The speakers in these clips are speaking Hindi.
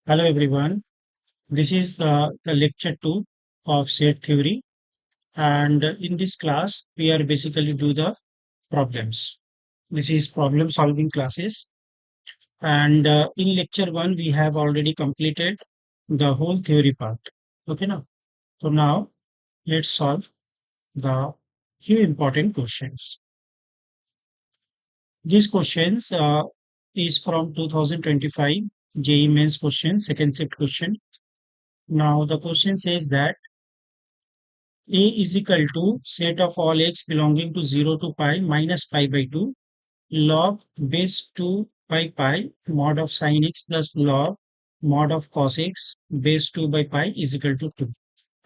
Hello everyone. This is the lecture 2 of set theory, and in this class we are basically do the problems. This is problem solving classes, and in lecture 1 we have already completed the whole theory part. Okay now. So now let's solve the few important questions. These questions is from 2025 JEE Mains question, second set question. Now the question says that A is equal to set of all x belonging to 0 to pi minus pi by 2 log base 2 by pi mod of sin x plus log mod of cos x base 2 by pi is equal to 2.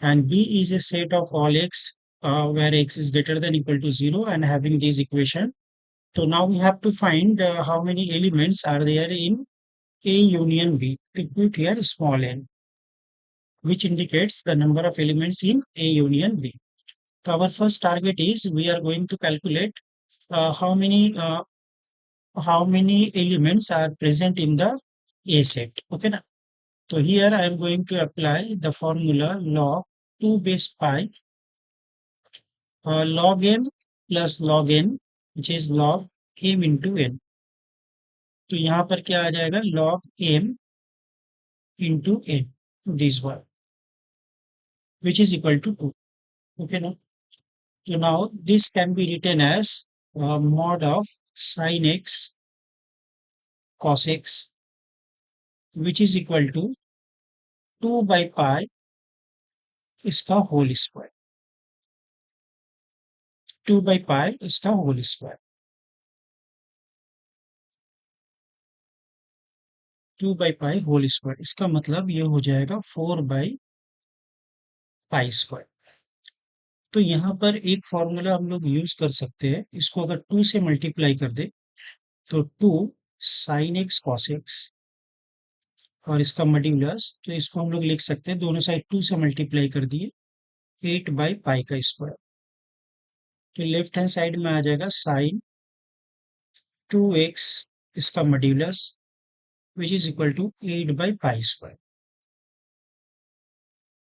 And B is a set of all x where x is greater than equal to 0 and having this equation. So now we have to find how many elements are there in A union B. We put here small n, which indicates the number of elements in A union B. So our first target is we are going to calculate uh, how many uh, how many elements are present in the A set. Okay, na? So here I am going to apply the formula log 2 base pi log m plus log n, which is log m into n. तो यहाँ पर क्या आ जाएगा log m into n, this one, which is equal to 2. Okay, now so now this can be written as mod of sin x cos x, which is equal to 2 by pi इसका होल स्क्वायर, 2 by pi इसका whole square, 2 by pi whole square, इसका मतलब ये हो जाएगा 4 by pi स्क्वायर. तो यहाँ पर एक फॉर्मूला हम लोग यूज कर सकते हैं, इसको अगर 2 से मल्टीप्लाई कर दे तो 2 sin x cos x और इसका मॉड्यूलस, तो इसको हम लोग लिख सकते हैं दोनों साइड 2 से मल्टीप्लाई कर दिए 8 by pi का स्क्वायर. तो लेफ्ट हैंड साइड में आ जाएगा sin 2x इसका modulus, which is equal to 8 by pi square.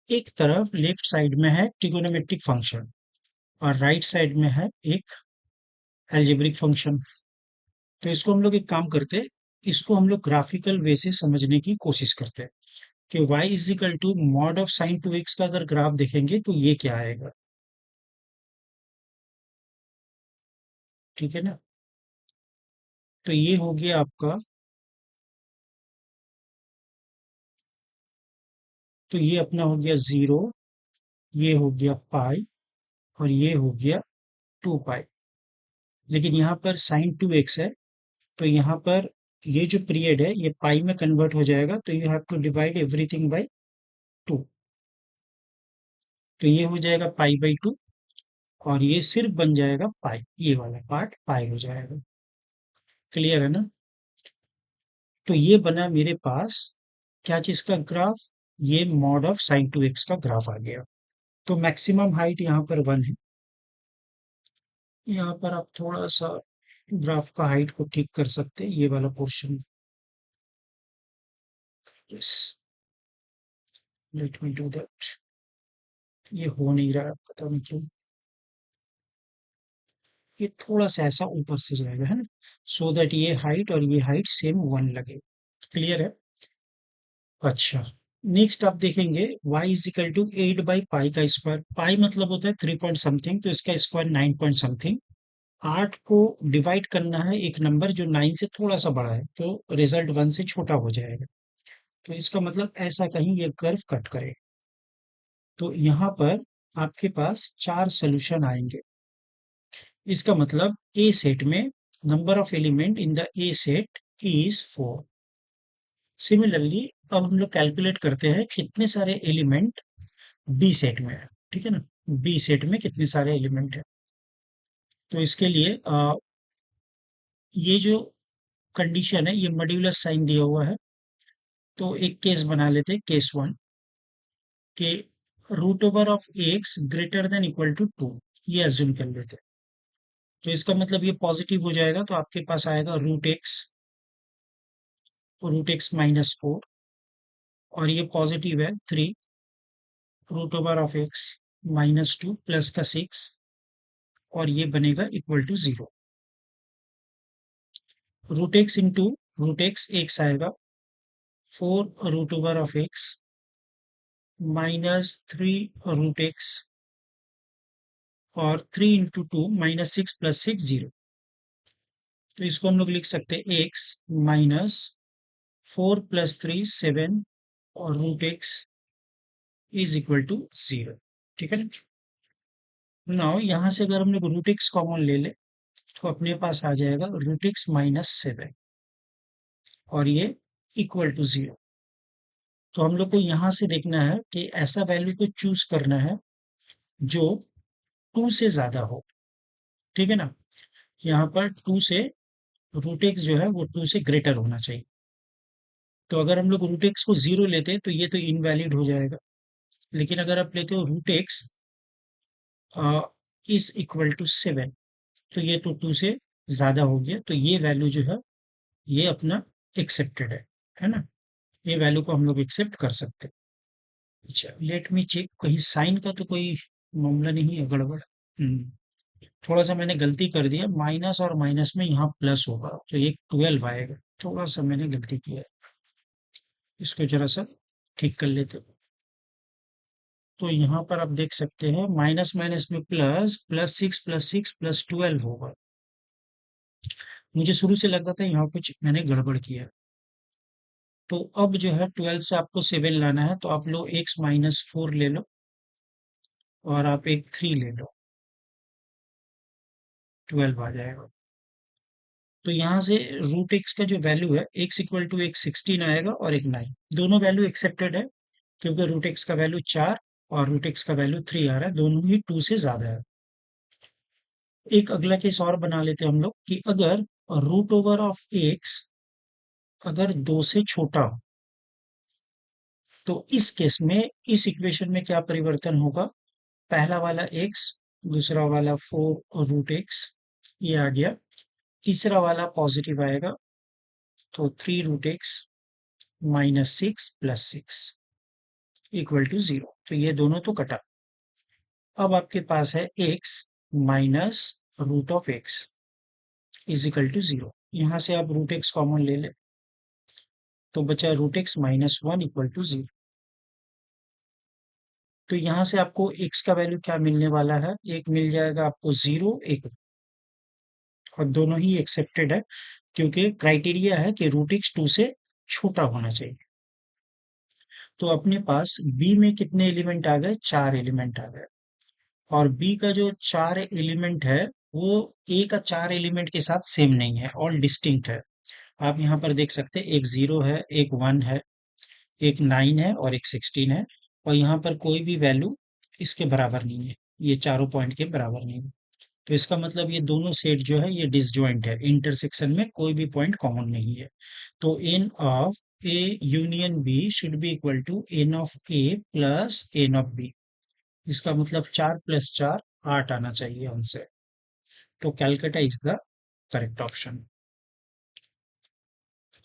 एक तरफ लेफ्ट साइड में है ट्रिगोनोमेट्रिक फंक्शन और राइट साइड में है एक एल्जेब्रिक फंक्शन. तो इसको हम लोग एक काम करते हैं, इसको हम लोग ग्राफिकल वे से समझने की कोशिश करते हैं कि y is equal to mod of sine 2x का अगर ग्राफ देखेंगे तो ये क्या आएगा. ठीक है ना. तो ये हो गया आपका, तो ये अपना हो गया 0, ये हो गया पाई और ये हो गया 2 पाई. लेकिन यहाँ पर साइन 2x है, तो यहाँ पर ये जो पीरियड है ये पाई में कन्वर्ट हो जाएगा, तो you have to divide everything by 2. तो ये हो जाएगा पाई बाई 2 और ये सिर्फ बन जाएगा पाई, ये वाला पार्ट पाई हो जाएगा. क्लियर है ना. तो ये बना मेरे पास क्या चीज का ग्राफ, ये मॉड ऑफ साइन 2x का ग्राफ आ गया. तो मैक्सिमम हाइट यहाँ पर 1 है. यहाँ पर आप थोड़ा सा ग्राफ का हाइट को ठीक कर सकते हैं, ये वाला portion. Yes, let me do that. ये हो नहीं रहा, पता नहीं क्यों. ये थोड़ा सा ऐसा ऊपर से जाएगा, है ना, सो दैट ये हाइट और ये हाइट सेम 1 लगे. क्लियर है. अच्छा, नेक्स्ट आप देखेंगे y is equal to 8 by pi का स्क्वायर. पाई मतलब होता है 3 पॉइंट समथिंग, तो इसका स्क्वायर 9 पॉइंट समथिंग. 8 को डिवाइड करना है एक नंबर जो 9 से थोड़ा सा बड़ा है, तो रिजल्ट 1 से छोटा हो जाएगा. तो इसका मतलब ऐसा कहीं ये कर्व कट करे. तो यहाँ पर आपके पास 4 सोल्यूशन आएंगे. इसका मतलब ए सेट में number of element in the A set is 4. Similarly अब हम लोग कैलकुलेट करते हैं कितने सारे एलिमेंट बी सेट में है. ठीक है ना, बी सेट में कितने सारे एलिमेंट है. तो इसके लिए ये जो कंडीशन है ये मॉड्यूलस साइन दिया हुआ है. तो एक केस बना लेते हैं, केस 1, के root over of x greater than equal to 2, ये अज्यूम कर लेते हैं. तो इसका मतलब ये पॉजिटिव हो जाएगा, तो आपके पास आएगा रूट एक्स माइनस 4. और ये पॉजिटिव है 3 root over of x minus 2 plus का 6 और ये बनेगा equal to 0। Root x into root x आएगा 4 root over of x minus 3 root x और 3 इंटू टू माइनस 6 प्लस 6 0। तो इसको हम लोग लिख सकते हैं एक्स माइनस 4 प्लस 3 7 और root x is equal to 0। ठीक है नाउ यहाँ से अगर हम लोग रूट एक्स कॉमन ले ले तो अपने पास आ जाएगा रूट एक्स माइनस 7 और ये इक्वल टू 0। तो हम लोग को यहाँ से देखना है कि ऐसा वैल्यू को चूज करना है जो 2 से ज्यादा हो। ठीक है ना, यहाँ पर 2 से रूट एक्स जो है वो 2 से ग्रेटर होना चाहिए। तो अगर हम लोग रूट एक्स को 0 लेते हैं तो ये तो इनवैलिड हो जाएगा, लेकिन अगर आप लेते हो root x is equal to 7 तो ये तो 2 से ज्यादा हो गया, तो ये वैल्यू जो है ये अपना एक्सेप्टेड है ना, ये वैल्यू को हम लोग एक्सेप्ट कर सकते हैं। अच्छा लेट मी चेक, कहीं साइन का तो कोई मामला नहीं है गड़बड़। थोड़ा सा मैंने गलती कर दिया, माइनस और माइनस में यहाँ प्लस होगा तो ये 12 आएगा, थोड़ा सा मैंने गलती किया है, इसको जरा सा ठीक कर लेते हैं। तो यहाँ पर आप देख सकते हैं माइनस माइनस में प्लस, प्लस 6 प्लस 12 होगा। मुझे शुरू से लग रहा था यहाँ कुछ मैंने गड़बड़ किया। तो अब जो है 12 से आपको 7 लाना है, तो आप लो x माइनस 4 ले लो और आप एक 3 ले लो, 12 आ जाएगा। तो यहाँ से रूट एक्स का जो वैल्यू है x इक्वल टू एक 16 आएगा और एक 9, दोनों वैल्यू एक्सेप्टेड है क्योंकि रूट एक्स का वैल्यू 4 और रूट एक्स का वैल्यू 3 आ रहा है, दोनों ही 2 से ज्यादा है। एक अगला केस और बना लेते हैं हम लोग कि अगर रूट ओवर ऑफ एक्स अगर 2 से छोटा हो तो इस केस में इस इक्वेशन में क्या परिवर्तन होगा, पहला वाला x, दूसरा वाला 4 रूट एक्स ये आ गया, तीसरा वाला पॉजिटिव आएगा तो 3 root x minus 6 plus 6 equal to 0। तो ये दोनों तो कटा। अब आपके पास है x minus root of x is equal to 0। यहां से आप रूट एक्स कॉमन ले ले तो बचा root x minus 1 equal to 0। तो यहां से आपको x का वैल्यू क्या मिलने वाला है, एक मिल जाएगा आपको 0 एक, और दोनों ही एक्सेप्टेड है क्योंकि क्राइटेरिया है कि रूट एक्स 2 से छोटा होना चाहिए। तो अपने पास b में कितने एलिमेंट आ गए, 4 एलिमेंट आ गए, और b का जो 4 एलिमेंट है वो a का 4 एलिमेंट के साथ सेम नहीं है, ऑल डिस्टिंक्ट है। आप यहाँ पर देख सकते हैं एक 0 है, एक 1 है, एक 9 है और एक 16 है, और यहाँ पर कोई भी वैल्यू इसके बराबर नहीं है, ये चारों पॉइंट के बराबर नहीं है। तो इसका मतलब ये दोनों सेट जो है ये डिसजॉइंट है, इंटरसेक्शन में कोई भी पॉइंट कॉमन नहीं है। तो N of A union B should be equal to N of A plus N of B. इसका मतलब 4 प्लस 4 8 आना चाहिए आंसर। तो Calcutta is the correct option.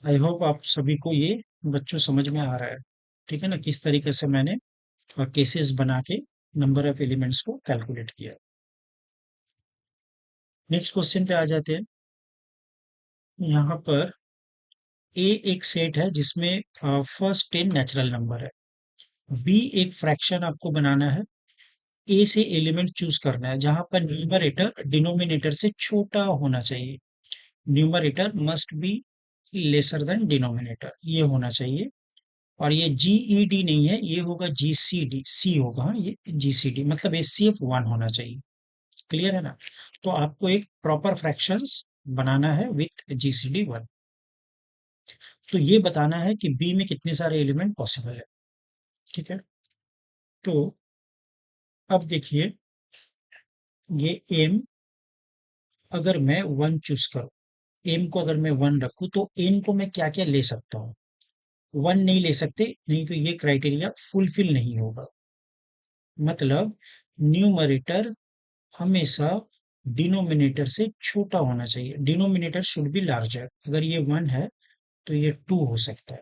I hope आप सभी को ये बच्चों समझ में आ रहा है, ठीक है ना, किस तरीके से मैंने केसेस बना के नंबर ऑफ एलिमेंट्स को कैलकुलेट किया। नेक्स्ट क्वेश्चन पे आ जाते हैं। यहाँ पर ए एक सेट है जिसमें फर्स्ट 10 नेचुरल नंबर है, बी एक फ्रैक्शन आपको बनाना है, ए से एलिमेंट चूज करना है जहां पर न्यूमरेटर डिनोमिनेटर से छोटा होना चाहिए, numerator must be lesser than denominator, ये होना चाहिए। और ये जीईडी नहीं है, ये होगा जीसीडी, सी होगा, हाँ, ये जीसीडी मतलब एचसीएफ 1 होना चाहिए। क्लियर है ना, तो आपको एक प्रॉपर फ्रैक्शंस बनाना है विथ जीसीडी 1। तो ये बताना है कि बी में कितने सारे एलिमेंट पॉसिबल है। ठीक है, तो अब देखिए ये एम अगर मैं 1 चूज करूं, एम को अगर मैं 1 रखूं तो एन को मैं क्या क्या ले सकता हूं, 1 नहीं ले सकते, नहीं तो ये क्राइटेरिया फुलफिल नहीं होगा। मतलब न्यूमरेटर हमेशा डिनोमिनेटर से छोटा होना चाहिए, डिनोमिनेटर शुड बी लार्जर। अगर ये 1 है तो ये 2 हो सकता है,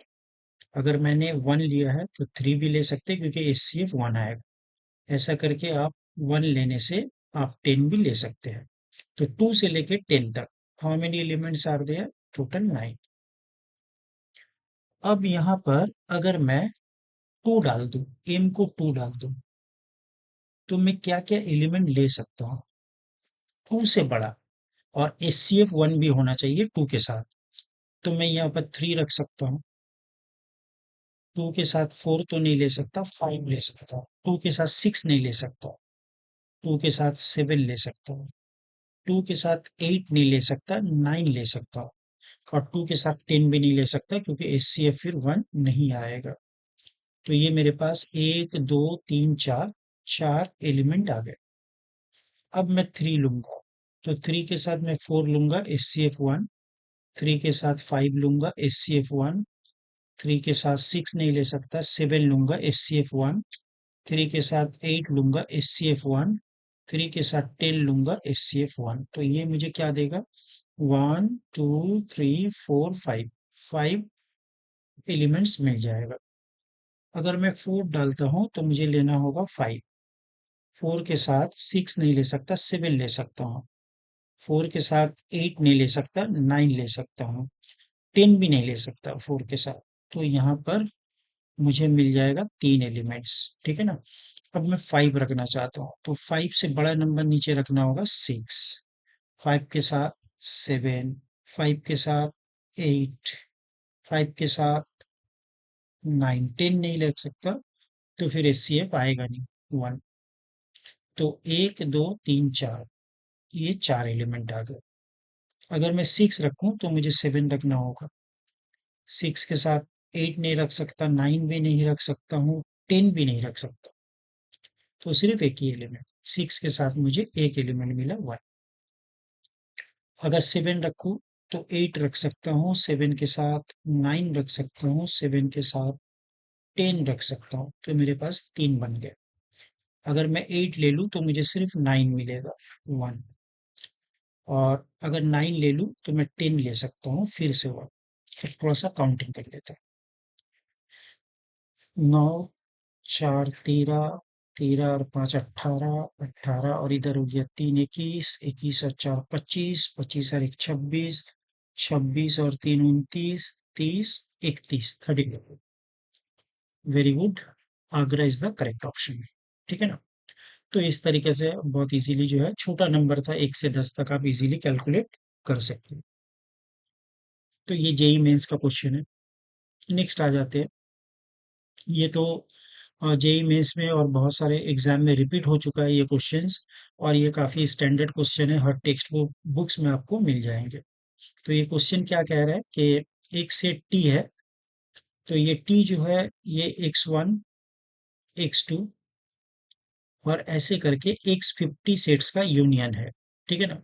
अगर मैंने 1 लिया है तो 3 भी ले सकते हैं क्योंकि HCF 1 आएगा। ऐसा करके आप 1 लेने से आप 10 भी ले सकते हैं। तो 2 से लेके 10 तक how many elements are there? Total 9। अब यहाँ पर अगर मैं 2 डाल दूं, m को 2 डाल दूं, तो मैं क्या क्या एलिमेंट ले सकता हूँ 2 से बड़ा, और HCF 1 भी होना चाहिए 2 के साथ। तो मैं यहाँ पर 3 रख सकता हूँ, 2 के साथ 4 तो नहीं ले सकता, 5 ले सकता हूँ, 2 के साथ 6 नहीं ले सकता, 2 के साथ 7 ले सकता हूँ, 2 के साथ 8 नहीं ले सकता, 9 ले सकता हूँ, और 2 के साथ 10 भी नहीं ले सकता क्योंकि HCF फिर 1 नहीं आएगा। तो ये मेरे पास 1 2 3 4 4 एलिमेंट आ गए। अब मैं 3 लूंगा, तो 3 के साथ मैं 4 लूंगा HCF 1, 3 के साथ 5 लूंगा HCF 1, 3 के साथ 6 नहीं ले सकता, 7 लूंगा HCF 1, 3 के साथ 8 लूंगा HCF 1, 3 के साथ 10 लूंगा HCF 1। तो ये मुझे क्या देगा? 1 2 3 4 5, 5 एलिमेंट्स मिल जाएगा। अगर मैं 4 डालता हूं तो मुझे लेना होगा 5, 4 के साथ 6 नहीं ले सकता, 7 ले सकता हूँ, 4 के साथ 8 नहीं ले सकता, 9 ले सकता हूँ, 10 भी नहीं ले सकता 4 के साथ। तो यहाँ पर मुझे मिल जाएगा 3 एलिमेंट्स, ठीक है ना। अब मैं 5 रखना चाहता हूँ, तो 5 से बड़ा नंबर नीचे रखना होगा 6, 5 के साथ 7, 5 के साथ 8, 5 के साथ 9, 10 नहीं लग सकता, तो फिर HCF आएगा नहीं 1। तो 1 2 3 4, ये 4 एलिमेंट आ गए। अगर मैं 6 रखूं तो मुझे 7 रखना होगा, 6 के साथ 8 नहीं रख सकता, 9 भी नहीं रख सकता हूँ, 10 भी नहीं रख सकता, तो सिर्फ एक ही एलिमेंट। 6 के साथ मुझे एक एलिमेंट मिला 1। अगर 7 रखूं तो 8 रख सकता हूँ, 7 के साथ 9 रख सकता हूँ, 7 के साथ 10 रख सकता हूँ, तो मेरे पास 3 बन गए। अगर मैं 8 ले लूं तो मुझे सिर्फ 9 मिलेगा 1, और अगर 9 ले लूं तो मैं 10 ले सकता हूँ फिर से 1। फिर थोड़ा सा काउंटिंग कर लेते हैं। 9 4 13, 13 और 5 18, 18 और इधर हो गया 3 21, 21 और 4 25, 25 और 1 26, 26 और 3 29, 30 31 30। Very good, Agra is the correct option, ठीक है ना। तो इस तरीके से बहुत इजीली जो है, छोटा नंबर था 1 से 10 तक, आप इजीली कैलकुलेट कर सकते हैं। तो ये जेई मेंस का क्वेश्चन है। नेक्स्ट आ जाते हैं। ये तो जेई मेंस में और बहुत सारे एग्जाम में रिपीट हो चुका है ये क्वेश्चंस, और ये काफी स्टैंडर्ड क्वेश्चन है, हर टेक्स्ट बुक्स में आपको मिल जाएंगे। तो ये क्वेश्चन क्या कह रहा है कि एक सेट टी है, तो ये टी जो है ये x1 x2 और ऐसे करके x50 सेट्स का यूनियन है, ठीक है ना।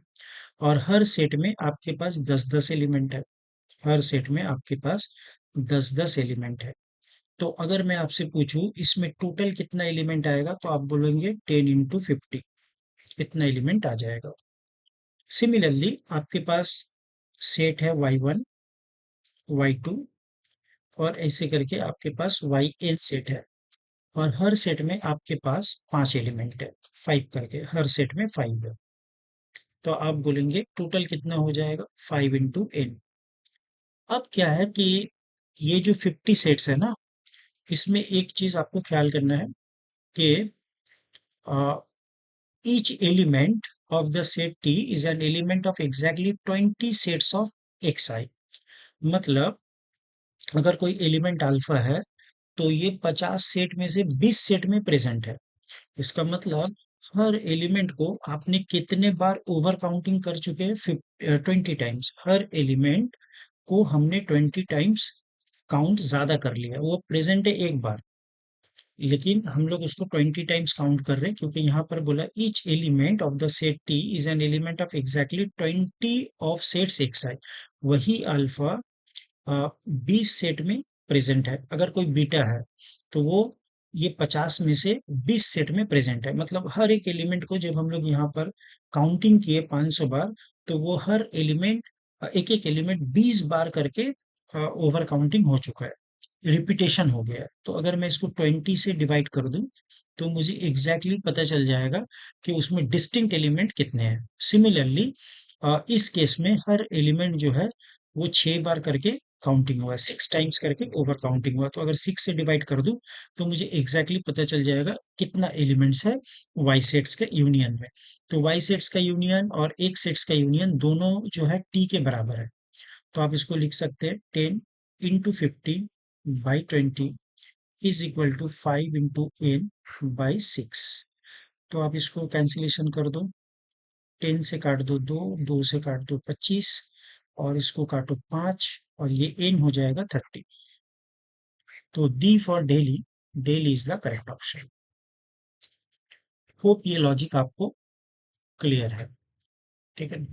और हर सेट में आपके पास 10-10 एलिमेंट है, हर सेट में आपके पास 10-10 एलिमेंट है। तो अगर मैं आपसे पूछूं इसमें टोटल कितना एलिमेंट आएगा, तो आप बोलेंगे 10 इंटू 50, इतना एलिमेंट आ जाएगा। सिमिलरली आपके पास सेट है y1 y2 और ऐसे करके आपके पास yn सेट है, और हर सेट में आपके पास 5 एलिमेंट है, 5 करके हर सेट में 5 है। तो आप बोलेंगे टोटल कितना हो जाएगा 5 इंटू एन। अब क्या है कि ये जो 50 सेट्स है ना, इसमें एक चीज आपको ख्याल करना है कि each element of the set T is an element of exactly 20 sets of xi। मतलब अगर कोई एलिमेंट अल्फा है तो ये 50 सेट में से 20 सेट में प्रेजेंट है। इसका मतलब हर एलिमेंट को आपने कितने बार ओवर काउंटिंग कर चुके हैं? 20 टाइम्स। हर एलिमेंट को हमने 20 टाइम्स काउंट ज्यादा कर लिया, वो प्रेजेंट है एक बार, लेकिन हम लोग उसको 20 टाइम्स काउंट कर रहे हैं क्योंकि यहाँ पर बोला each element of the set T is an element of exactly 20 of sets X I. वही अल्फा 20 सेट में प्रेजेंट है। अगर कोई बीटा है तो वो ये 50 में से 20 सेट में प्रेजेंट है। मतलब हर एक एलिमेंट को जब हम लोग यहाँ पर काउंटिंग किए 500 बार, तो वो हर एलिमेंट एक एक एलिमेंट 20 बार करके ओवर काउंटिंग हो चुका है। रिपीटेशन हो गया है। तो अगर मैं इसको 20 से डिवाइड कर दूं तो मुझे एग्जैक्टली पता चल जाएगा कि उसमें डिस्टिंक्ट एलिमेंट कितने हैं। सिमिलरली इस केस में हर एलिमेंट जो है वो 6 बार करके काउंटिंग हुआ है, 6 टाइम्स करके ओवर काउंटिंग हुआ। तो अगर 6 से डिवाइड कर दूं तो मुझे एग्जैक्टली पता चल जाएगा कितना एलिमेंट्स है वाई सेट्स के यूनियन में। तो वाई सेट्स का यूनियन और एक सेट्स का यूनियन दोनों जो है टी के बराबर है। तो आप इसको लिख सकते हैं 10 into 50 by 20 is equal to 5 into n by 6। तो आप इसको कैंसिलेशन कर दो, 10 से काट दो 2, 2 से काट दो 25 और इसको काटो 5 और ये n हो जाएगा 30। तो D for daily, daily is the correct option. Hope ये लॉजिक आपको क्लियर है, ठीक है।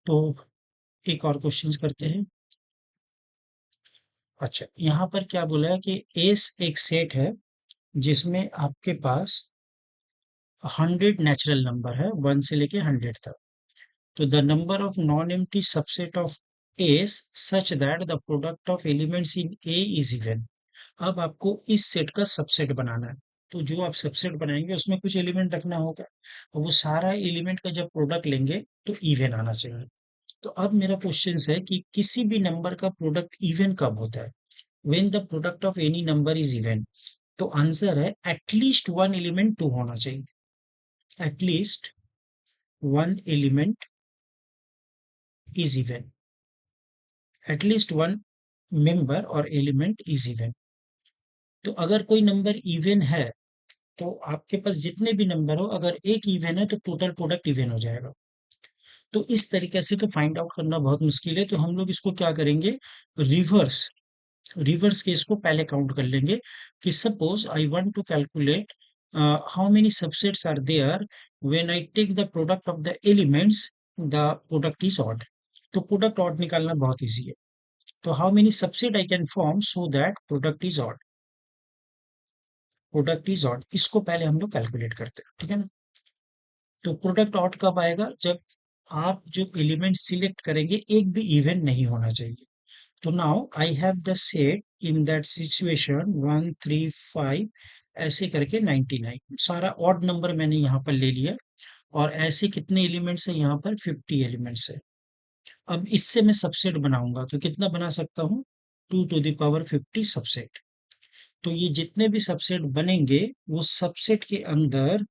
तो एक और क्वेश्चन करते हैं। अच्छा, यहाँ पर क्या बोला है कि एस एक सेट है जिसमें आपके पास 100 नेचुरल नंबर है, 1 से लेके 100 तक। तो the number of non empty subset of S such that the product of elements in A is even. अब आपको इस सेट का सबसेट बनाना है। तो जो आप सबसेट बनाएंगे उसमें कुछ एलिमेंट रखना होगा और वो सारा एलिमेंट का जब प्रोडक्ट लेंगे तो इवन आना चाहिए। तो अब मेरा क्वेश्चन है कि किसी भी नंबर का प्रोडक्ट इवन कब होता है? When the product of any number is even. तो आंसर है एटलीस्ट वन एलिमेंट टू होना चाहिए। At least one element is even, at least one member और एलिमेंट is even। तो अगर कोई नंबर इवन है तो आपके पास जितने भी नंबर हो अगर एक इवन है तो टोटल प्रोडक्ट इवन हो जाएगा। तो इस तरीके से तो फाइंड आउट करना बहुत मुश्किल है, तो हम लोग इसको क्या करेंगे, रिवर्स, रिवर्स केस को पहले काउंट कर लेंगे कि suppose I want to calculate how many subsets are there when I take the product of the elements, the product is odd. तो प्रोडक्ट ऑड निकालना बहुत इजी है। तो how many subset I can form so that product is odd, product is odd, इसको पहले हम लोग कैलकुलेट करते हैं, ठीक है ना। तो प्रोडक्ट ऑड कब आएगा, जब आप जो एलिमेंट सिलेक्ट करेंगे एक भी इवन नहीं होना चाहिए। तो now I have the set in that situation 1 3 5 ऐसे करके 99 सारा ऑड नंबर मैंने यहाँ पर ले लिया। और ऐसे कितने एलिमेंट्स है यहाँ पर, 50 एलिमेंट्स है। अब इससे मैं सबसेट बनाऊंगा तो कितना बना सकता हूँ, 2 to the power 50 सबसेट। तो ये जितने भी सबसेट बनेंगे वो सबसेट के अंदर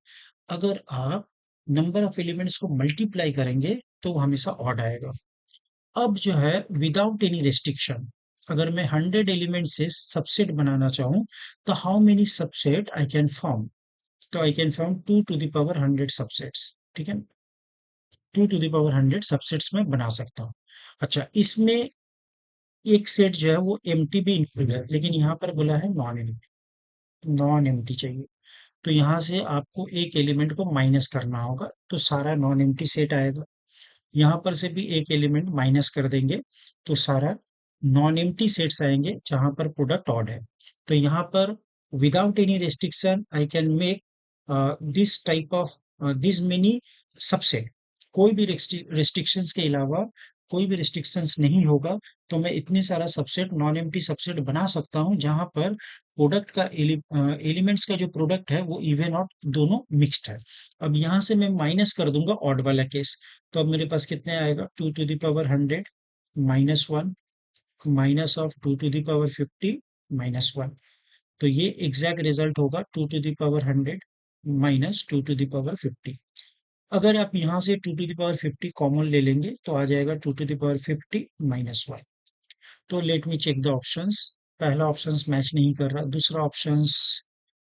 अगर आप नंबर ऑफ एलिमेंट्स को मल्टीप्लाई करेंगे तो वो हमेशा ऑड आएगा। अब जो है विदाउट एनी रेस्ट्रिक्शन, अगर मैं 100 एलिमेंट से सबसेट बनाना चाहूँ तो how many subset I can form. तो I can form 2 to the power 100 subsets, ठीक है। 2 to the power 100 सबसेट्स में बना सकता हूँ। अच्छा, इसमें एक सेट जो है वो एम्प्टी भी इंक्लूड है, लेकिन यहाँ पर बोला है नॉन एम्प्टी, नॉन एम्प्टी चाहिए। तो यहाँ से आपको एक एलिमेंट को माइनस करना होगा तो सारा नॉन एम्प्टी सेट आएगा। यहाँ पर से भी एक एलिमेंट माइनस कर देंगे तो सारा नॉन एम्प्टी सेट्स आएंगे जहां पर प्रोडक्ट ऑड है। तो यहाँ पर without any restriction I can make this type of this many subset. कोई भी रेस्ट्रिक्शंस के अलावा कोई भी रेस्ट्रिक्शंस नहीं होगा तो मैं इतने सारा सबसेट नॉन एम्प्टी सबसेट बना सकता हूं जहां पर प्रोडक्ट का एलिमेंट्स का जो प्रोडक्ट है वो इवन और दोनों मिक्स्ड है। अब यहाँ से मैं माइनस कर दूंगा ऑड वाला केस। तो अब मेरे पास कितने आएगा, 2 to the power 100 -1 minus of 2 to the power 50 -1। तो ये एग्जैक्ट रिजल्ट होगा 2 to the power 100 -2 to the power 50। अगर आप यहाँ से 2 to the power 50 कॉमन ले लेंगे तो आ जाएगा 2 to the power 50 -1। तो let me check the options. पहला ऑप्शंस मैच नहीं कर रहा, दूसरा ऑप्शंस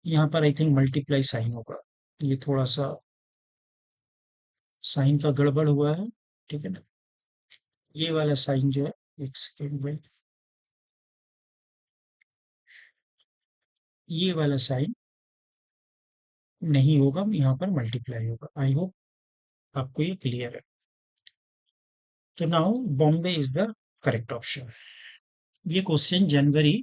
यहाँ पर आई थिंक मल्टीप्लाई साइन होगा, ये थोड़ा सा साइन का गड़बड़ हुआ है, ठीक है ना। ये वाला साइन जो है, एक सेकेंड में, ये वाला साइन नहीं होगा, यहाँ पर मल्टीप्लाई होगा। आई होप आपको ये क्लियर है। तो now Bombay is the correct option. ये क्वेश्चन जनवरी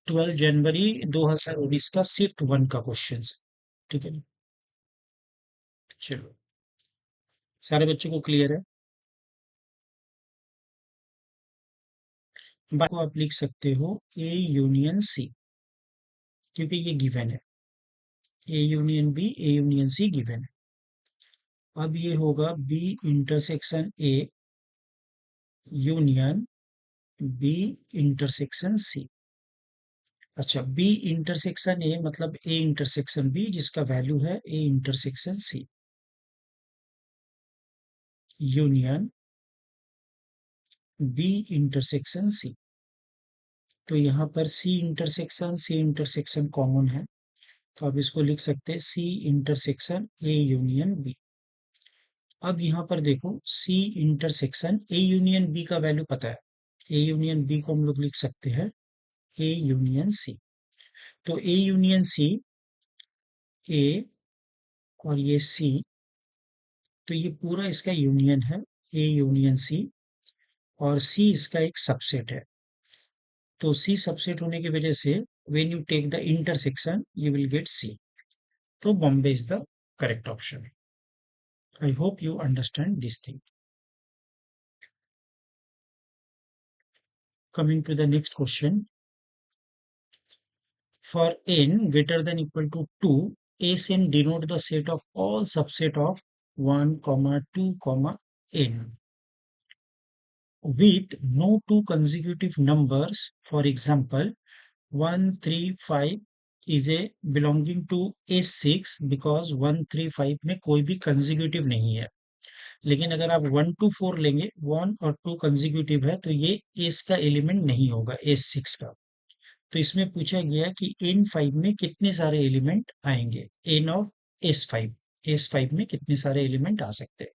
12 जनवरी 2019 का शिफ्ट 1 का क्वेश्चन है, ठीक है। चलो, सारे बच्चों को क्लियर है। बाकी को आप लिख सकते हो ए यूनियन सी, क्योंकि ये गिवन है, A union B, A union C given है। अब ये होगा B intersection A union B intersection C. अच्छा, बी इंटरसेक्शन ए मतलब ए इंटरसेक्शन बी, जिसका वैल्यू है A intersection C, union B intersection C. तो यहाँ पर सी इंटरसेक्शन कॉमन है, तो आप इसको लिख सकते हैं C intersection A union B. अब यहाँ पर देखो C intersection A union B का वैल्यू पता है, ए यूनियन बी को हम लोग लिख सकते हैं ए यूनियन सी। तो ए यूनियन सी, ए और ये सी, तो ये पूरा इसका यूनियन है, ए यूनियन सी, और सी इसका एक सबसेट है। तो सी सबसेट होने की वजह से when you take the intersection you will get C. तो Bombay is the correct option. I hope you understand this thing. Coming to the next question. For n greater than equal to 2, Sn denote the set of all subset of 1, 2, n with no two consecutive numbers. For example, 1, 3, 5 is a belonging to S6 because 1, 3, 5 में कोई भी consecutive नहीं है। लेकिन अगर आप 1 to 4 लेंगे, 1 और 2 consecutive है, तो ये S का एलिमेंट नहीं होगा, S6 का। तो इसमें पूछा गया कि N5 में कितने सारे एलिमेंट आएंगे, N ऑफ S5, S5 में कितने सारे एलिमेंट आ सकते हैं।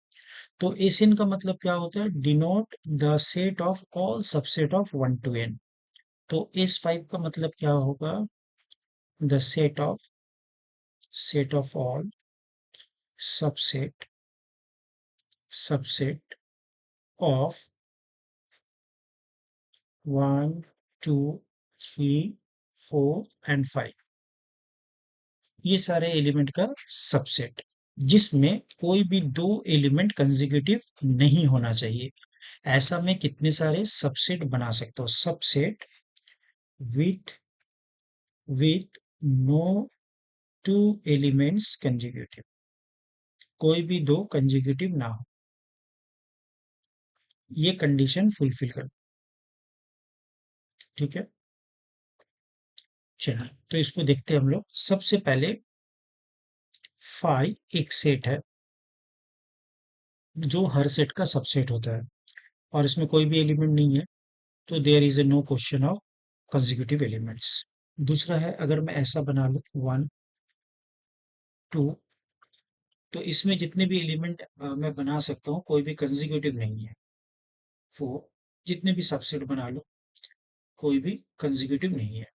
तो Sn का मतलब क्या होता है, denote the set of all subset of 1 to n। तो S5 का मतलब क्या होगा, the set of all subset of 1, 2, 3, 4 and 5, ये सारे एलिमेंट का सबसेट, जिसमें कोई भी दो एलिमेंट कंसेक्यूटिव नहीं होना चाहिए। ऐसा मैं कितने सारे सबसेट बना सकता हूँ, subset with no two elements consecutive, कोई भी दो कंसेक्यूटिव ना हो, ये कंडीशन फुलफिल कर। ठीक है, चलिए तो इसको देखते हैं हम लोग। सबसे पहले फाइव एक सेट है जो हर सेट का सबसेट होता है, और इसमें कोई भी एलिमेंट नहीं है, तो there is a no question of consecutive elements. दूसरा है, अगर मैं ऐसा बना लूं 1, 2, तो इसमें जितने भी एलिमेंट मैं बना सकता हूँ कोई भी कंसेक्यूटिव नहीं है। 4, जितने भी सबसेट बना लो कोई भी कंसेक्यूटिव नहीं है।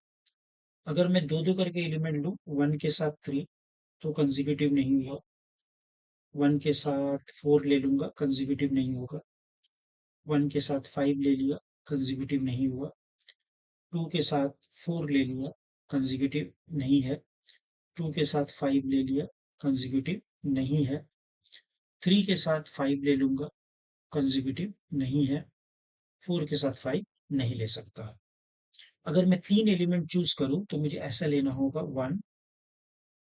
अगर मैं दो दो करके एलिमेंट लूं, 1 के साथ 3 तो कंसेक्यूटिव नहीं हुआ, 1 के साथ 4 ले लूंगा कंसेक्यूटिव नहीं होगा, 1 के साथ 5 ले लिया कंसेक्यूटिव नहीं हुआ, 2 के साथ 4 ले लिया कंसेक्यूटिव नहीं है, 2 के साथ 5 ले लिया कंसेक्यूटिव नहीं है, 3 के साथ 5 ले लूंगा कंसेक्यूटिव नहीं है, 4 के साथ 5 नहीं ले सकता। अगर मैं 3 एलिमेंट चूज करूं तो मुझे ऐसा लेना होगा, 1,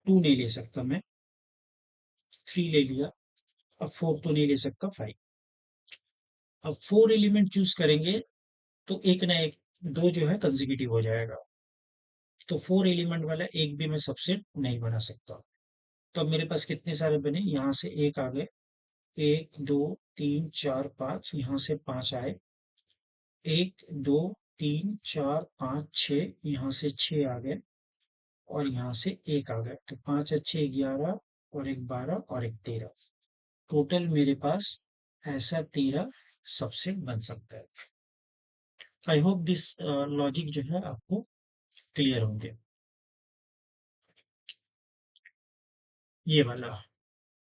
2 नहीं ले सकता मैं, 3 ले लिया, अब 4 तो नहीं ले सकता, 5। अब 4 एलिमेंट चूज करेंगे तो एक ना एक, दो जो है कंसेक्यूटिव हो जाएगा, तो 4 एलिमेंट वाला एक भी मैं सबसेट नहीं बना सकता। तो अब मेरे पास कितने सारे बने, यहाँ से एक आ गए, 1, 2, 3, 4, 5, यहाँ से 5 आए, 1, 2, 3, 4, 5, 6, यहाँ से 6 आ गए, और यहाँ से 1 आ गए, तो 5 अच्छे 11, और एक 12, और एक 13। टोटल मेरे पास ऐसा 13 सबसेट बन सकता है। आई होप दिस लॉजिक जो है आपको क्लियर होंगे। ये वाला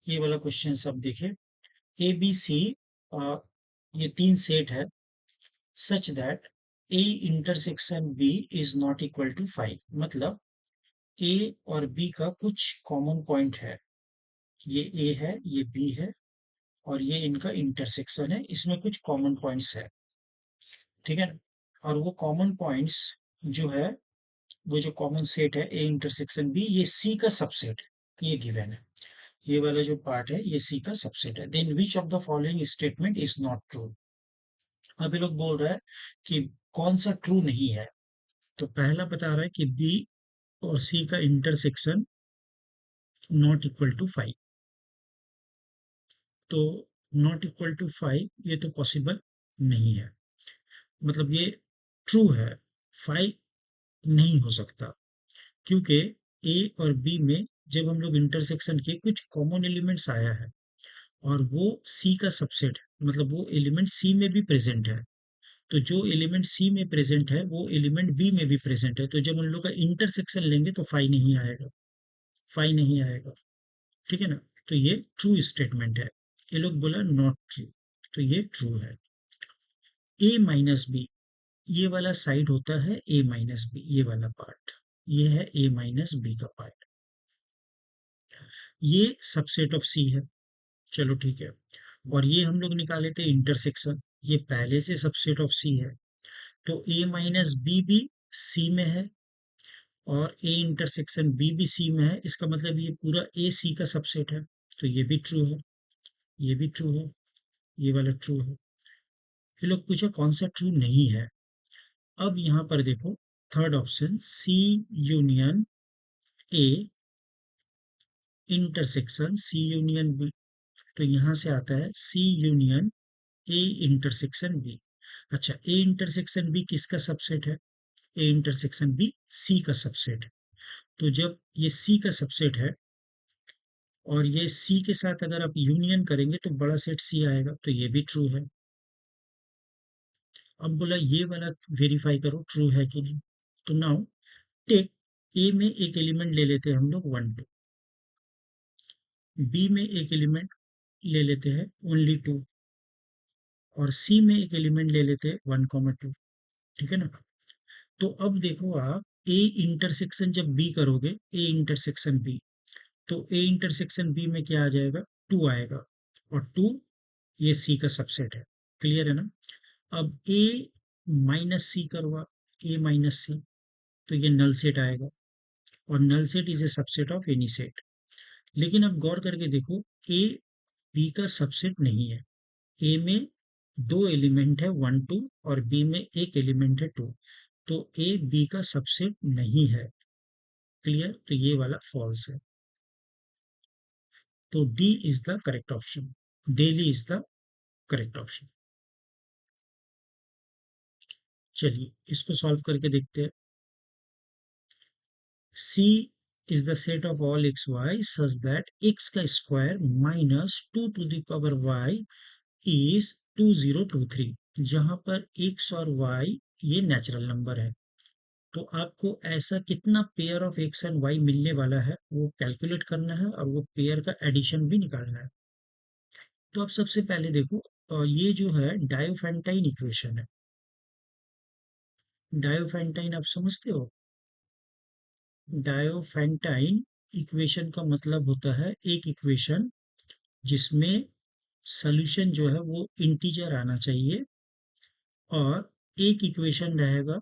ये वाला क्वेश्चन सब देखें। ए बी सी, ये 3 सेट है, such that A intersection B is not equal to 5, मतलब ए और बी का कुछ कॉमन पॉइंट है, ये ए है, ये बी है, और ये इनका इंटरसेक्शन है, इसमें कुछ कॉमन पॉइंट्स है। ठीक है, और वो कॉमन पॉइंट्स जो है, वो जो कॉमन सेट है ए इंटरसेक्शन बी, ये सी का सबसेट है, ये गिवन है। ये वाला जो पार्ट है ये सी का सबसेट है। Then which of the following statement is not true. अब ये लोग बोल रहा है कि कौन सा ट्रू नहीं है। तो पहला बता रहा है कि बी और सी का इंटरसेक्शन नॉट इक्वल टू 5। तो नॉट इक्वल टू 5 ये तो पॉसिबल नहीं है, मतलब ये ट्रू है, 5 नहीं हो सकता, क्योंकि ए और बी में जब हम लोग इंटरसेक्शन के कुछ कॉमन एलिमेंट्स आया है और वो सी का सबसेट है, मतलब वो एलिमेंट सी में भी प्रेजेंट है। तो जो एलिमेंट सी में प्रेजेंट है वो एलिमेंट बी में भी प्रेजेंट है, तो जब उन लोग का इंटरसेक्शन लेंगे तो 5 नहीं आएगा, 5 नहीं आएगा। ठीक है ना। तो ये ट्रू स्टेटमेंट है। ये लोग बोला नॉट ट्रू, तो ये ट्रू है। ए माइनस बी, ये वाला साइड होता है ए माइनस बी, ये वाला पार्ट, ये है ए माइनस बी का पार्ट, ये सबसेट ऑफ सी है। चलो ठीक है। और ये हम लोग निकाले थे इंटरसेक्शन, ये पहले से सबसेट ऑफ सी है। तो ए माइनस बी भी सी में है और ए इंटरसेक्शन बी भी सी में है, इसका मतलब ये पूरा ए सी का सबसेट है। तो ये भी ट्रू है, ये भी ट्रू है, ये वाला ट्रू है। ये लोग पूछे कौन सा ट्रू नहीं है। अब यहाँ पर देखो, third option C union A intersection C union B, तो यहाँ से आता है C union A intersection B. अच्छा, ए इंटरसेक्शन बी किसका सबसेट है? ए इंटरसेक्शन बी सी का सबसेट है। तो जब ये सी का सबसेट है और ये सी के साथ अगर आप यूनियन करेंगे तो बड़ा सेट सी आएगा, तो ये भी ट्रू है। अब बोला ये वाला वेरीफाई करो ट्रू है कि नहीं। तो नाउ टेक, ए में एक एलिमेंट ले लेते हैं हम लोग 1 2, बी में एक एलिमेंट ले लेते हैं ओनली 2, और सी में एक एलिमेंट ले लेते हैं 1 2। ठीक है ना। तो अब देखो आप, ए इंटरसेक्शन जब बी करोगे, ए इंटरसेक्शन बी, तो ए इंटरसेक्शन बी में क्या आ जाएगा? 2 आएगा, और 2 ये सी का सबसेट है। क्लियर है ना। अब ए माइनस सी करो आप, ए माइनस सी, तो ये नल सेट आएगा, और null set is a subset of any set. लेकिन अब गौर करके देखो, ए बी का सबसेट नहीं है। ए में दो एलिमेंट है 1 2, और बी में एक एलिमेंट है 2, तो ए बी का सबसेट नहीं है। क्लियर। तो ये वाला फॉल्स है। तो D is the correct option, daily is the correct option. चलिए इसको सॉल्व करके देखते हैं। C is the set of all x y such that x का square minus 2 to the power y is 2023, जहां पर x और y ये नेचुरल नंबर है। तो आपको ऐसा कितना pair of x and y मिलने वाला है वो कैलकुलेट करना है, और वो पेयर का एडिशन भी निकालना है। तो अब सबसे पहले देखो, ये जो है डायोफेंटाइन इक्वेशन है। डायोफेंटाइन आप समझते हो? डायोफेंटाइन इक्वेशन का मतलब होता है एक इक्वेशन जिसमें सॉल्यूशन जो है वो इंटीजर आना चाहिए, और एक इक्वेशन रहेगा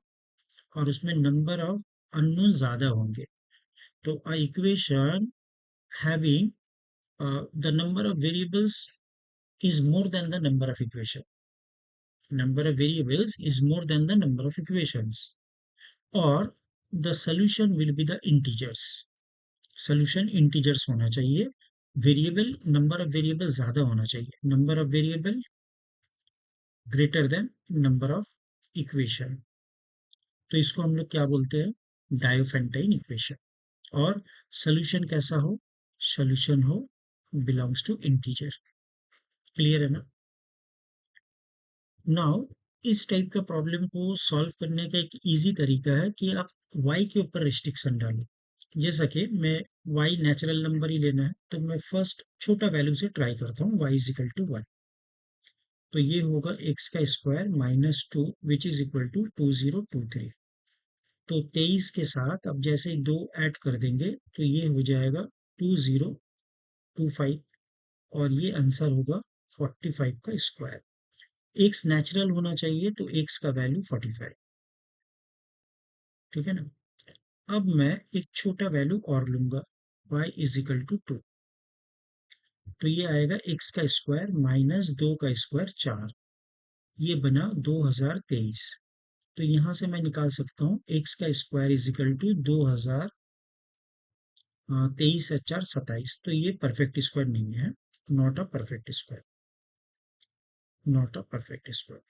और उसमें नंबर ऑफ अननोन ज्यादा होंगे। तो अ equation having the number of variables is more than the number of equation, number of variables is more than the number of equations, or the solution will be the integers, solution integers होना चाहिए, वेरिएबल नंबर ऑफ वेरिएबल ज्यादा होना चाहिए, number of variable greater than number of equation. तो इसको हम लोग क्या बोलते हैं? Diophantine equation. और सोल्यूशन कैसा हो? सोल्यूशन हो बिलोंग्स टू इंटीजर। क्लियर है ना। नाउ इस टाइप का प्रॉब्लम को सॉल्व करने का एक इजी तरीका है कि आप y के ऊपर रिस्ट्रिक्शन डालो। जैसा कि मैं y नेचुरल नंबर ही लेना है, तो मैं फर्स्ट छोटा वैल्यू से ट्राई करता हूँ, y इज इक्वल टू 1। तो ये होगा x का square minus 2 which is equal to 2023। तो 23 के साथ अब जैसे ही 2 ऐड कर देंगे तो ये हो जाएगा 2025, और ये आंसर होगा 45 का स्क्वायर। एक्स नेचुरल होना चाहिए, तो एक्स का वैल्यू 45। ठीक है ना। अब मैं एक छोटा वैल्यू और लूंगा, y इज इक्वल टू 2। तो ये आएगा x का स्क्वायर माइनस 2 का स्क्वायर 4, ये बना 2023। तो यहां से मैं निकाल सकता हूँ x का स्क्वायर इज इक्वल टू 2000, 23 और 4 27। तो ये परफेक्ट स्क्वायर नहीं है, not a perfect square, not a perfect square.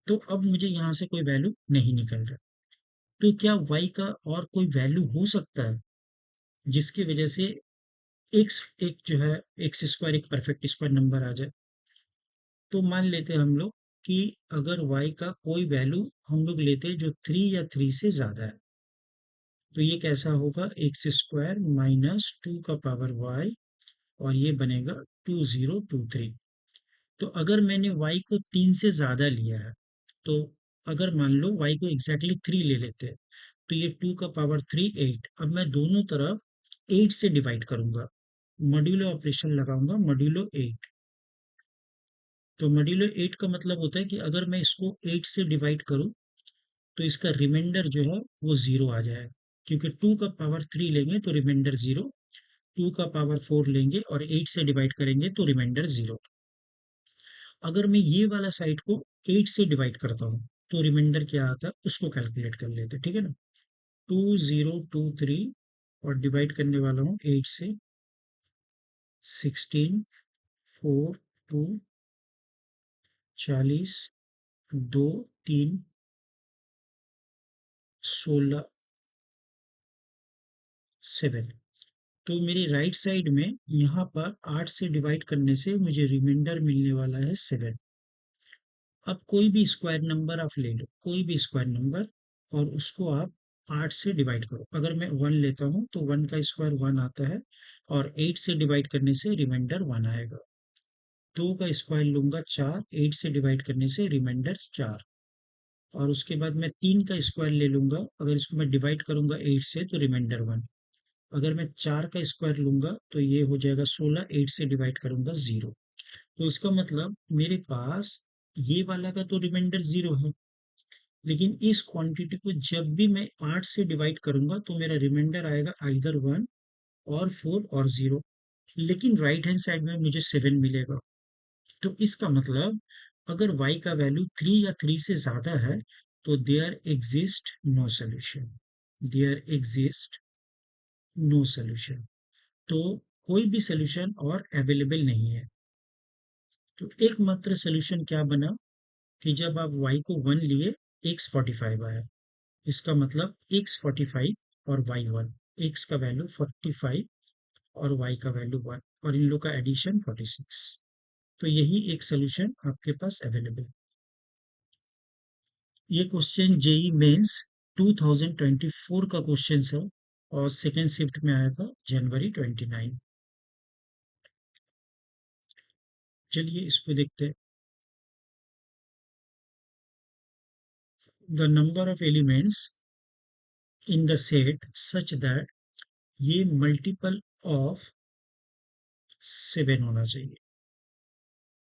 तो अब मुझे यहाँ से कोई वैल्यू नहीं निकल रहा। तो क्या y का और कोई वैल्यू हो सकता है जिसकी वजह से x एक जो है एक्स स्क्वायर एक परफेक्ट स्क्वायर नंबर आ जाए? तो मान लेते हैं हम लोग कि अगर y का कोई वैल्यू हम लोग लेते हैं जो 3 या 3 से ज्यादा है, तो ये कैसा होगा, एक्स स्क्वायर माइनस 2 का पावर y, और ये बनेगा 2023। तो अगर मैंने y को 3 से ज्यादा लिया है, तो अगर मान लो y को एग्जैक्टली 3 ले लेते हैं, तो ये 2 का पावर 3 8। अब मैं दोनों तरफ 8 से डिवाइड करूंगा, मॉड्यूलो ऑपरेशन लगाऊंगा, मॉड्यूलो 8। तो मॉड्यूलो 8 का मतलब होता है कि अगर मैं इसको 8 से डिवाइड करूं तो इसका रिमाइंडर जो है वो जीरो आ जाए, क्योंकि 2 का पावर 3 लेंगे तो रिमाइंडर जीरो, 2 का पावर 4 लेंगे और 8 से डिवाइड करेंगे तो रिमाइंडर जीरो। अगर मैं ये वाला साइड को 8 से डिवाइड करता हूँ तो रिमाइंडर क्या आता है उसको कैलकुलेट कर लेते हैं, ठीक है ना। 2023 और डिवाइड करने वाला हूँ 8 से, 16, 4, 2, 40, 2, 3, 16, 7। तो मेरी राइट साइड में यहाँ पर 8 से डिवाइड करने से मुझे रिमाइंडर मिलने वाला है 7। अब कोई भी स्क्वायर नंबर आप ले लो, कोई भी स्क्वायर नंबर, और उसको आप 8 से डिवाइड करो। अगर मैं 1 लेता हूँ तो 1 का स्क्वायर 1 आता है, और 8 से डिवाइड करने से रिमाइंडर 1 आएगा। 2 का स्क्वायर लूंगा 4, 8 से डिवाइड करने से रिमाइंडर 4। और उसके बाद मैं 3 का स्क्वायर ले लूंगा, अगर इसको मैं डिवाइड करूंगा 8 से तो रिमाइंडर 1। अगर मैं 4 का स्क्वायर लूंगा तो ये हो जाएगा 16, 8 से डिवाइड करूंगा 0। तो इसका मतलब मेरे पास ये वाला का तो रिमाइंडर 0 है, लेकिन इस क्वांटिटी को जब भी मैं 8 से डिवाइड करूंगा तो मेरा रिमाइंडर आएगा आइदर 1 और 4 और 0। लेकिन राइट हैंड साइड में मुझे 7 मिलेगा। तो इसका मतलब अगर y का वैल्यू 3 या 3 से ज्यादा है तो there exist no solution, there exist no solution. तो कोई भी सोल्यूशन और अवेलेबल नहीं है। तो एकमात्र सोल्यूशन क्या बना कि जब आप y को 1 लिए, x 45 आया। इसका मतलब x 45 और y 1, x का वैल्यू 45 और y का वैल्यू 1, और इन लोग का एडिशन 46। तो यही एक सोल्यूशन आपके पास अवेलेबल। ये क्वेश्चन जेई मेंस 2024 का क्वेश्चन है, और सेकेंड शिफ्ट में आया था जनवरी 29। चलिए इसको देखते हैं। The number of elements in the set such that, ये मल्टीपल ऑफ 7 होना चाहिए,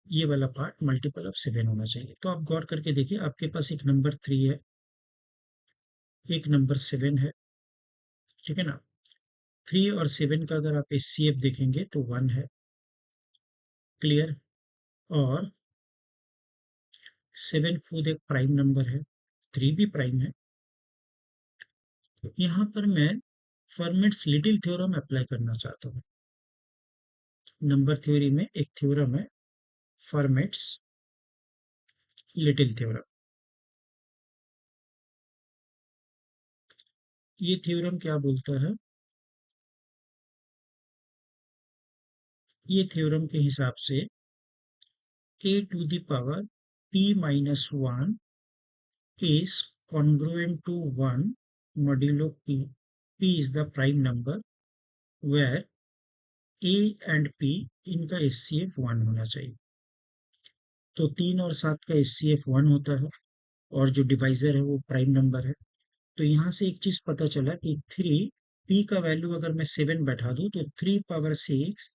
ये वाला पार्ट मल्टीपल ऑफ 7 होना चाहिए। तो आप गौर करके देखिए, आपके पास एक नंबर 3 है, एक नंबर 7 है, ठीक है ना। 3 और 7 का अगर आप एचसीएफ देखेंगे तो 1 है, क्लियर। और 7 खुद एक प्राइम नंबर है, 3 भी प्राइम है। तो यहाँ पर मैं फर्मेट्स लिटिल थ्योरम अप्लाई करना चाहता हूँ। नंबर थ्योरी में एक थ्योरम है, फर्मेट्स लिटिल थ्योरम। ये थ्योरम क्या बोलता है? ये थ्योरम के हिसाब से a to the power p minus 1 is congruent to 1 modulo p. p is the prime number where a and p इनका एचसीएफ 1 होना चाहिए। तो 3 और 7 का एचसीएफ 1 होता है, और जो डिवाइजर है वो प्राइम नंबर है। तो यहाँ से एक चीज पता चला कि 3, p का वैल्यू अगर मैं 7 बैठा दूं तो 3 power 6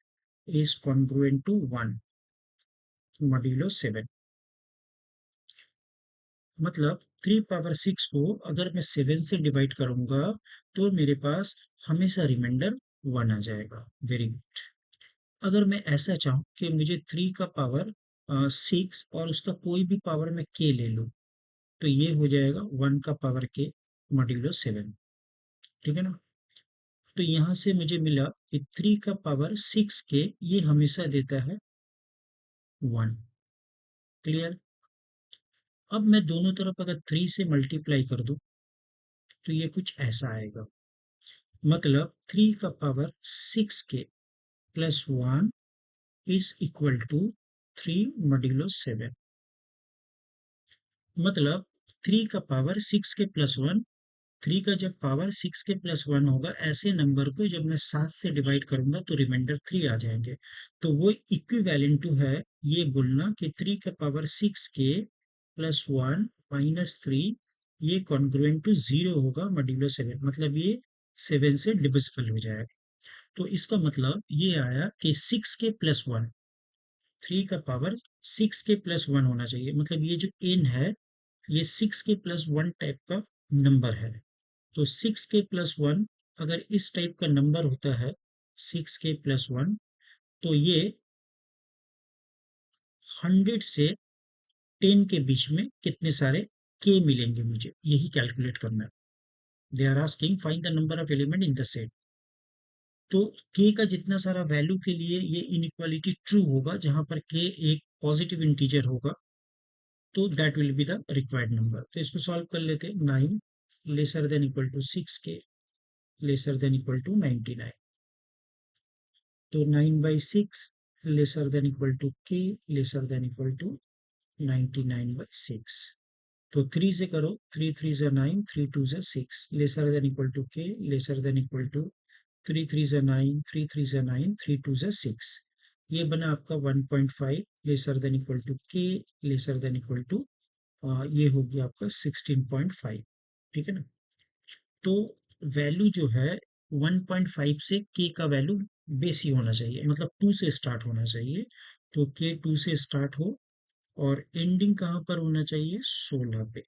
is congruent to 1 modulo 7। मतलब 3 पावर 6 को अगर मैं 7 से डिवाइड करूंगा तो मेरे पास हमेशा रिमाइंडर 1 आ जाएगा। Very good. अगर मैं ऐसा चाहूँ कि मुझे 3 का पावर 6 और उसका कोई भी पावर मैं k ले लूँ, तो ये हो जाएगा 1 का पावर k मॉड्यूलो 7। ठीक है ना? तो यहाँ से मुझे मिला कि 3 का पावर 6k ये हमेशा देता है 1। क्लियर? अब मैं दोनों तरफ अगर 3 से मल्टीप्लाई कर दूं तो ये कुछ ऐसा आएगा। मतलब 3 का power 6k plus 1 is equal to 3 modulo 7। मतलब 3 का पावर 6k प्लस 1, 3 का जब पावर 6k प्लस 1 होगा, ऐसे नंबर को जब मैं 7 से डिवाइड करूंगा तो रिमाइंडर 3 आ जाएंगे। तो वो इक्विवेलेंट टू है ये बोलना कि 3 का पावर 6k प्लस 1 -3 ये कॉन्ग्रुएंट टू 0 होगा मॉड्यूलो 7। मतलब ये 7 से डिविजिबल हो जाएगा। तो इसका मतलब ये आया कि 6k प्लस 1, 3 का पावर 6k प्लस 1 होना चाहिए। मतलब ये जो n है ये 6k प्लस 1 टाइप का नंबर है। तो 6k प्लस 1 अगर इस टाइप का नंबर होता है 6k प्लस 1, तो ये 100 से 10 के बीच में कितने सारे k मिलेंगे मुझे, यही कैलकुलेट करना है। They are asking find the number of element in the set. तो k का जितना सारा वैल्यू के लिए ये इनइक्वालिटी ट्रू होगा, जहां पर k एक पॉजिटिव इंटीजर होगा, तो that will be the required number. तो इसको सॉल्व कर लेते हैं। 9 lesser than equal to 6k lesser than equal to 99। तो 9/6 lesser than equal to k lesser than equal to 99/6। तो 3 से करो, 3 3 जा 9, 3 2 जा 6 lesser than equal to k lesser than equal to 3 3 जा 9, 3 3 जा 9, 3 2 जा 6। ये बना आपका 1.5 lesser than equal to k lesser than equal to ये हो गया आपका 16.5। ठीक है ना? तो वैल्यू जो है 1.5 से k का वैल्यू बेसी होना चाहिए, मतलब 2 से स्टार्ट होना चाहिए। तो k 2 से स्टार्ट हो और एंडिंग कहाँ पर होना चाहिए? 16 पे।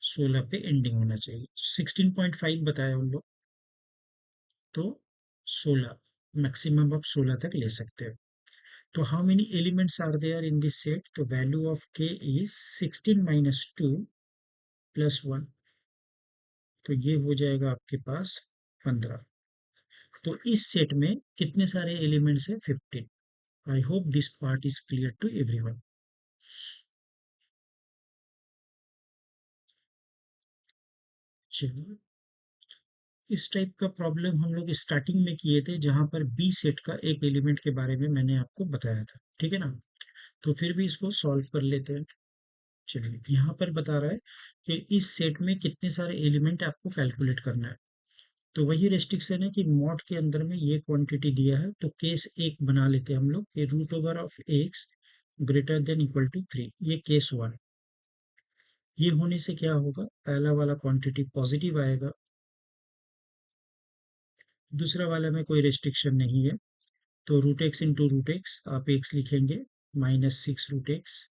16 पे एंडिंग होना चाहिए। 16.5 बताया उन लोग, तो 16 मैक्सिमम आप 16 तक ले सकते हो। तो how many elements are there in this set? तो value of k is 16 minus 2 plus 1। तो ये हो जाएगा आपके पास 15। तो इस सेट में कितने सारे एलिमेंट्स हैं? 15। I hope this part is clear to everyone. चलिए, इस टाइप का प्रॉब्लम हम लोग स्टार्टिंग में किए थे, जहां पर बी सेट का एक एलिमेंट के बारे में मैंने आपको बताया था। ठीक है ना? तो फिर भी इसको सॉल्व कर लेते हैं। चलिए, यहाँ पर बता रहा है कि इस सेट में कितने सारे एलिमेंट आपको कैलकुलेट करना है। तो वही रेस्ट्रिक्शन है कि मॉड के अंदर में ये क्वांटिटी दिया है, तो केस एक बना लेते हैं हम लोग कि root over of x greater than equal to 3। ये केस 1। ये होने से क्या होगा? पहला वाला क्वांटिटी पॉजिटिव आएगा, दूसरा वाला में कोई रेस्ट्रिक्शन नहीं है। तो root x into root x आप एक्स लिखेंगे, -6 रूट एक्स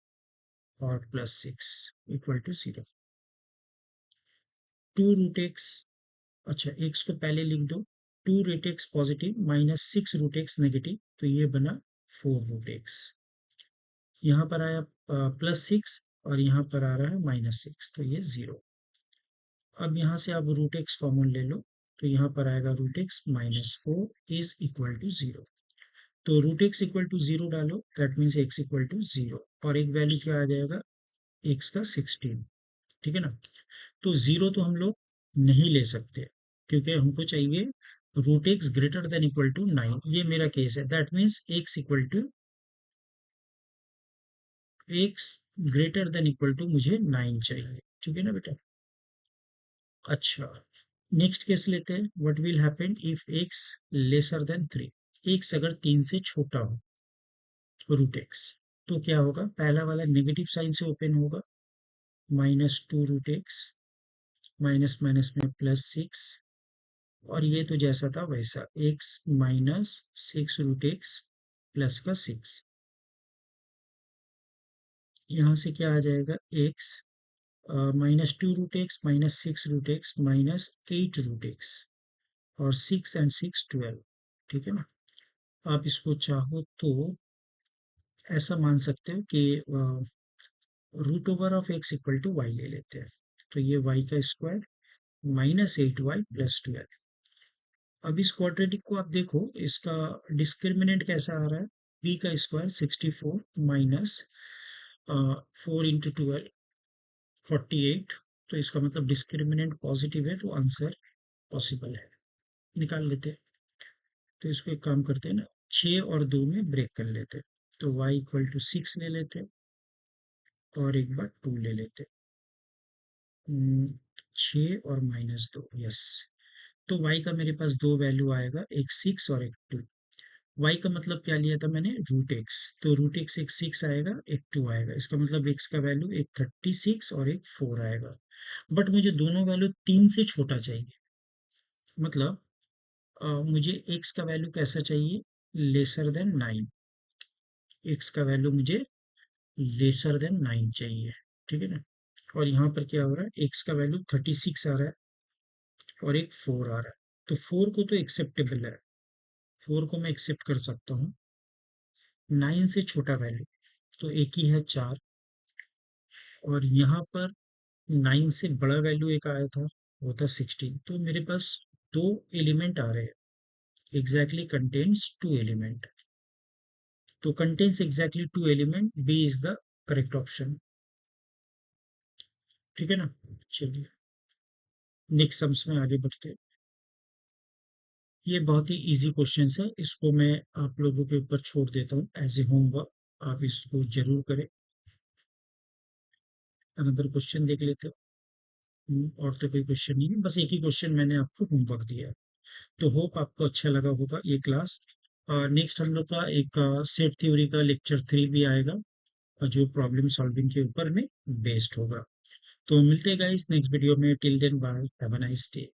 और +6 इक्वल टू 0। 2 रूट एक्स, अच्छा एक्स को पहले लिख दो। 2 root x positive -6 root x negative, तो ये बना 4 रूट एक्स। यहाँ पर आया +6 और यहाँ पर आ रहा है -6, तो ये 0। अब यहाँ से आप रूट एक्स कॉमन ले लो, तो यहाँ पर आएगा root x -4 is equal to 0। तो रूट एक्स इक्वल टू 0 डालो, that means x equal to 0, और एक वैल्यू क्या आ जाएगा? एक्स का 16। ठीक है ना? तो 0 तो हम लोग नहीं ले सकते, क्योंकि हमको चाहिए root x greater than equal to 9। ये मेरा केस है, that means x equal to x greater than equal to मुझे 9 चाहिए। ठीक है ना बेटा? अच्छा, नेक्स्ट केस लेते हैं। What will happen if x lesser than 3? X अगर 3 से छोटा हो, रूट एक्स, तो क्या होगा? पहला वाला नेगेटिव साइन से ओपन होगा, -2 रूट एक्स, माइनस माइनस में +6, और ये तो जैसा था वैसा, एक्स -6 रूट एक्स प्लस का 6। यहाँ से क्या आ जाएगा? X -2 root x -6 root x -8 root x और 6 and 6 12। ठीक है ना। आप इसको चाहो तो ऐसा मान सकते हो कि √(x)=y ले लेते हैं। तो ये y का स्क्वायर -8y+12। अब इस क्वाड्रेटिक को आप देखो, इसका डिस्क्रिमिनेंट कैसा आ रहा है। b का स्क्वायर 64 माइनस 4 × 12 48। तो इसका मतलब डिस्क्रिमिनेंट पॉजिटिव है, तो आंसर पॉसिबल है। निकाल लेते हैं। तो इसको एक काम करते हैं ना, 6 और 2 में ब्रेक कर लेते हैं। तो y=6 ले लेते हैं और एक बार 2 ले लेते हैं। 6 और -2, यस। तो y का मेरे पास दो वैल्यू आएगा, एक 6 और एक 2। y का मतलब क्या लिया था मैंने, √x। तो √x एक 6 आएगा, एक 2 आएगा। इसका मतलब x का वैल्यू एक 36 और एक 4 आएगा। बट मुझे दोनों वैल्यू 3 से छोटा चाहिए। मतलब मुझे x का वैल्यू कैसा चाहिए, लेसर देन 9। x का वैल्यू मुझे लेसर देन 9 चाहिए। ठीक है ना। और यहाँ पर क्या हो रहा है, x का वैल्यू 36 आ रहा है और एक 4 आ रहा है। तो 4 को तो एक्सेप्टेबल है, 4 को मैं एक्सेप्ट कर सकता हूँ। 9 से छोटा वैल्यू तो एक ही है, 4। और यहाँ पर 9 से बड़ा वैल्यू एक आया था, वो था 16। तो मेरे पास दो एलिमेंट आ रहे हैं। Exactly contains two element. तो contains exactly two element, B is the correct option. ठीक है ना। चलिए नेक्स्ट सम्स में आगे बढ़ते हैं। ये बहुत ही इजी क्वेश्चन है, इसको मैं आप लोगों के ऊपर छोड़ देता हूँ एज ए होमवर्क। आप इसको जरूर करें। अनदर क्वेश्चन देख लेते हैं। और तो कोई क्वेश्चन नहीं है, बस एक ही क्वेश्चन मैंने आपको होमवर्क दिया है। तो होप आपको अच्छा लगा होगा ये क्लास। नेक्स्ट हम लोग का एक सेट थ्योरी का लेक्चर 3 भी आएगा, जो प्रॉब्लम सॉल्विंग के ऊपर में बेस्ड होगा। तो मिलते हैं गाइस नेक्स्ट वीडियो में। Till then bye, have a nice day.